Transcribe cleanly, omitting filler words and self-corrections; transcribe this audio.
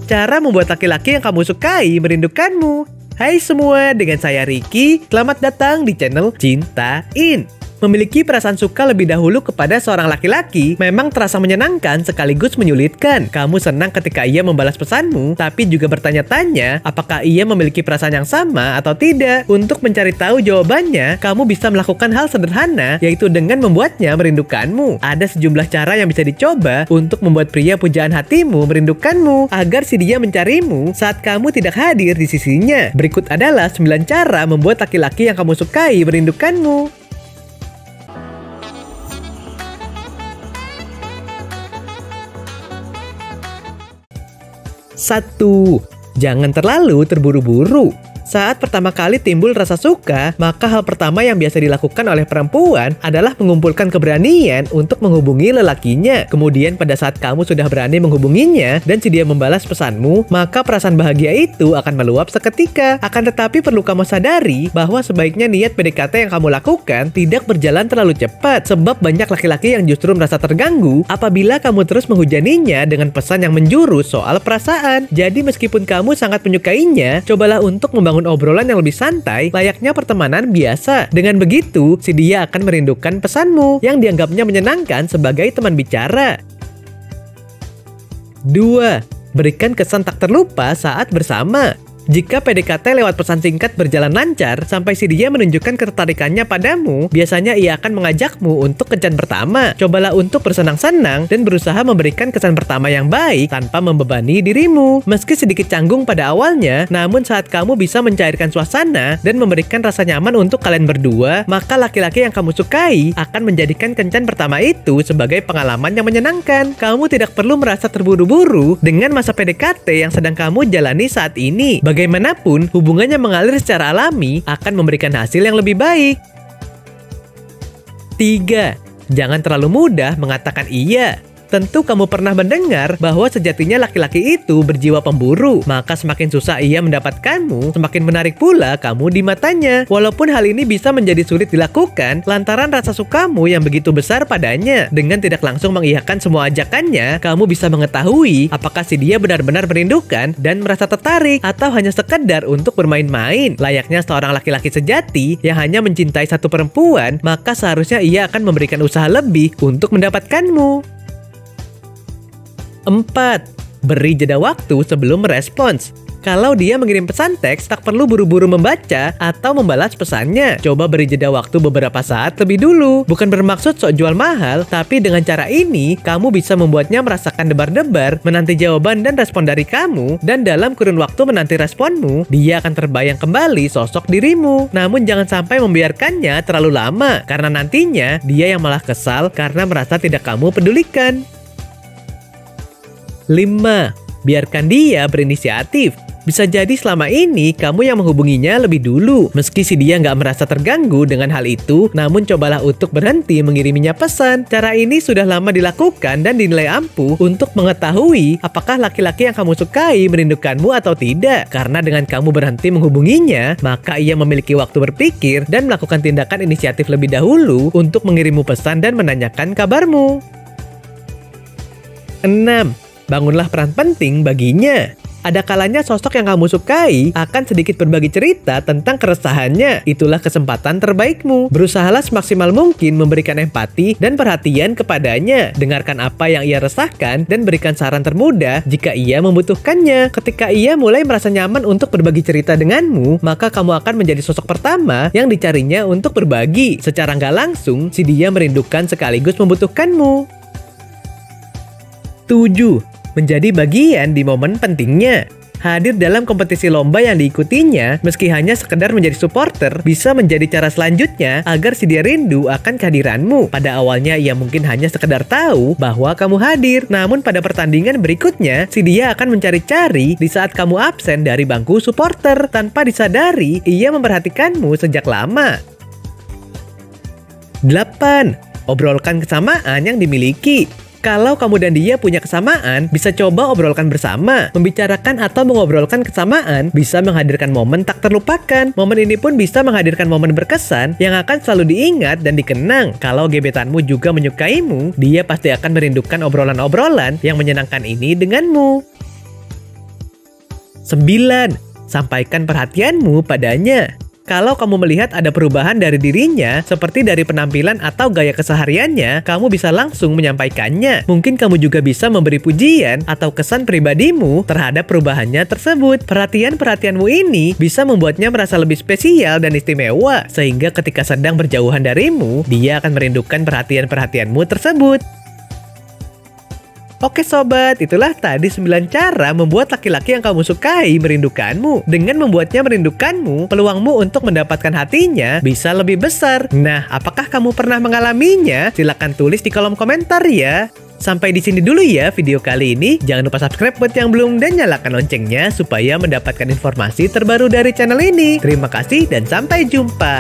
cara membuat laki-laki yang kamu sukai merindukanmu. Hai semua, dengan saya Ricky. Selamat datang di channel Cintain. Memiliki perasaan suka lebih dahulu kepada seorang laki-laki memang terasa menyenangkan sekaligus menyulitkan. Kamu senang ketika ia membalas pesanmu, tapi juga bertanya-tanya apakah ia memiliki perasaan yang sama atau tidak. Untuk mencari tahu jawabannya, kamu bisa melakukan hal sederhana, yaitu dengan membuatnya merindukanmu. Ada sejumlah cara yang bisa dicoba untuk membuat pria pujaan hatimu merindukanmu, agar si dia mencarimu saat kamu tidak hadir di sisinya. Berikut adalah 9 cara membuat laki-laki yang kamu sukai merindukanmu. 1. Jangan terlalu terburu-buru. Saat pertama kali timbul rasa suka, maka hal pertama yang biasa dilakukan oleh perempuan adalah mengumpulkan keberanian untuk menghubungi lelakinya. Kemudian pada saat kamu sudah berani menghubunginya dan si dia membalas pesanmu, maka perasaan bahagia itu akan meluap seketika. Akan tetapi perlu kamu sadari bahwa sebaiknya niat PDKT yang kamu lakukan tidak berjalan terlalu cepat, sebab banyak laki-laki yang justru merasa terganggu apabila kamu terus menghujaninya dengan pesan yang menjurus soal perasaan. Jadi meskipun kamu sangat menyukainya, cobalah untuk membangun obrolan yang lebih santai layaknya pertemanan biasa. Dengan begitu, si dia akan merindukan pesanmu yang dianggapnya menyenangkan sebagai teman bicara. 2. Berikan kesan tak terlupa saat bersama. Jika PDKT lewat pesan singkat berjalan lancar sampai si dia menunjukkan ketertarikannya padamu, biasanya ia akan mengajakmu untuk kencan pertama. Cobalah untuk bersenang-senang dan berusaha memberikan kesan pertama yang baik tanpa membebani dirimu. Meski sedikit canggung pada awalnya, namun saat kamu bisa mencairkan suasana dan memberikan rasa nyaman untuk kalian berdua, maka laki-laki yang kamu sukai akan menjadikan kencan pertama itu sebagai pengalaman yang menyenangkan. Kamu tidak perlu merasa terburu-buru dengan masa PDKT yang sedang kamu jalani saat ini. Bagaimanapun, hubungannya mengalir secara alami akan memberikan hasil yang lebih baik. 3. Jangan terlalu mudah mengatakan iya. Tentu kamu pernah mendengar bahwa sejatinya laki-laki itu berjiwa pemburu. Maka semakin susah ia mendapatkanmu, semakin menarik pula kamu di matanya. Walaupun hal ini bisa menjadi sulit dilakukan lantaran rasa sukamu yang begitu besar padanya. Dengan tidak langsung mengiyakan semua ajakannya, kamu bisa mengetahui apakah si dia benar-benar merindukan dan merasa tertarik atau hanya sekedar untuk bermain-main. Layaknya seorang laki-laki sejati yang hanya mencintai satu perempuan, maka seharusnya ia akan memberikan usaha lebih untuk mendapatkanmu. 4. Beri jeda waktu sebelum merespons. Kalau dia mengirim pesan teks, tak perlu buru-buru membaca atau membalas pesannya. Coba beri jeda waktu beberapa saat lebih dulu. Bukan bermaksud sok jual mahal, tapi dengan cara ini, kamu bisa membuatnya merasakan debar-debar, menanti jawaban dan respon dari kamu, dan dalam kurun waktu menanti responmu, dia akan terbayang kembali sosok dirimu. Namun jangan sampai membiarkannya terlalu lama, karena nantinya dia yang malah kesal karena merasa tidak kamu pedulikan. 5. Biarkan dia berinisiatif. Bisa jadi selama ini kamu yang menghubunginya lebih dulu. Meski si dia nggak merasa terganggu dengan hal itu, namun cobalah untuk berhenti mengiriminya pesan. Cara ini sudah lama dilakukan dan dinilai ampuh untuk mengetahui apakah laki-laki yang kamu sukai merindukanmu atau tidak. Karena dengan kamu berhenti menghubunginya, maka ia memiliki waktu berpikir dan melakukan tindakan inisiatif lebih dahulu untuk mengirimmu pesan dan menanyakan kabarmu. 6. Bangunlah peran penting baginya. Ada kalanya sosok yang kamu sukai akan sedikit berbagi cerita tentang keresahannya. Itulah kesempatan terbaikmu. Berusahalah semaksimal mungkin memberikan empati dan perhatian kepadanya. Dengarkan apa yang ia resahkan dan berikan saran termudah jika ia membutuhkannya. Ketika ia mulai merasa nyaman untuk berbagi cerita denganmu, maka kamu akan menjadi sosok pertama yang dicarinya untuk berbagi. Secara nggak langsung, si dia merindukan sekaligus membutuhkanmu. 7. Menjadi bagian di momen pentingnya. Hadir dalam kompetisi lomba yang diikutinya, meski hanya sekedar menjadi supporter, bisa menjadi cara selanjutnya agar si dia rindu akan kehadiranmu. Pada awalnya ia mungkin hanya sekedar tahu bahwa kamu hadir, namun pada pertandingan berikutnya, si dia akan mencari-cari di saat kamu absen dari bangku supporter. Tanpa disadari, ia memperhatikanmu sejak lama. 8. Obrolkan kesamaan yang dimiliki. Kalau kamu dan dia punya kesamaan, bisa coba obrolkan bersama. Membicarakan atau mengobrolkan kesamaan bisa menghadirkan momen tak terlupakan. Momen ini pun bisa menghadirkan momen berkesan yang akan selalu diingat dan dikenang. Kalau gebetanmu juga menyukaimu, dia pasti akan merindukan obrolan-obrolan yang menyenangkan ini denganmu. 9. Sampaikan perhatianmu padanya. Kalau kamu melihat ada perubahan dari dirinya, seperti dari penampilan atau gaya kesehariannya, kamu bisa langsung menyampaikannya. Mungkin kamu juga bisa memberi pujian atau kesan pribadimu terhadap perubahannya tersebut. Perhatian-perhatianmu ini bisa membuatnya merasa lebih spesial dan istimewa, sehingga ketika sedang berjauhan darimu, dia akan merindukan perhatian-perhatianmu tersebut. Oke sobat, itulah tadi 9 cara membuat laki-laki yang kamu sukai merindukanmu. Dengan membuatnya merindukanmu, peluangmu untuk mendapatkan hatinya bisa lebih besar. Nah, apakah kamu pernah mengalaminya? Silahkan tulis di kolom komentar ya. Sampai di sini dulu ya video kali ini. Jangan lupa subscribe buat yang belum dan nyalakan loncengnya supaya mendapatkan informasi terbaru dari channel ini. Terima kasih dan sampai jumpa.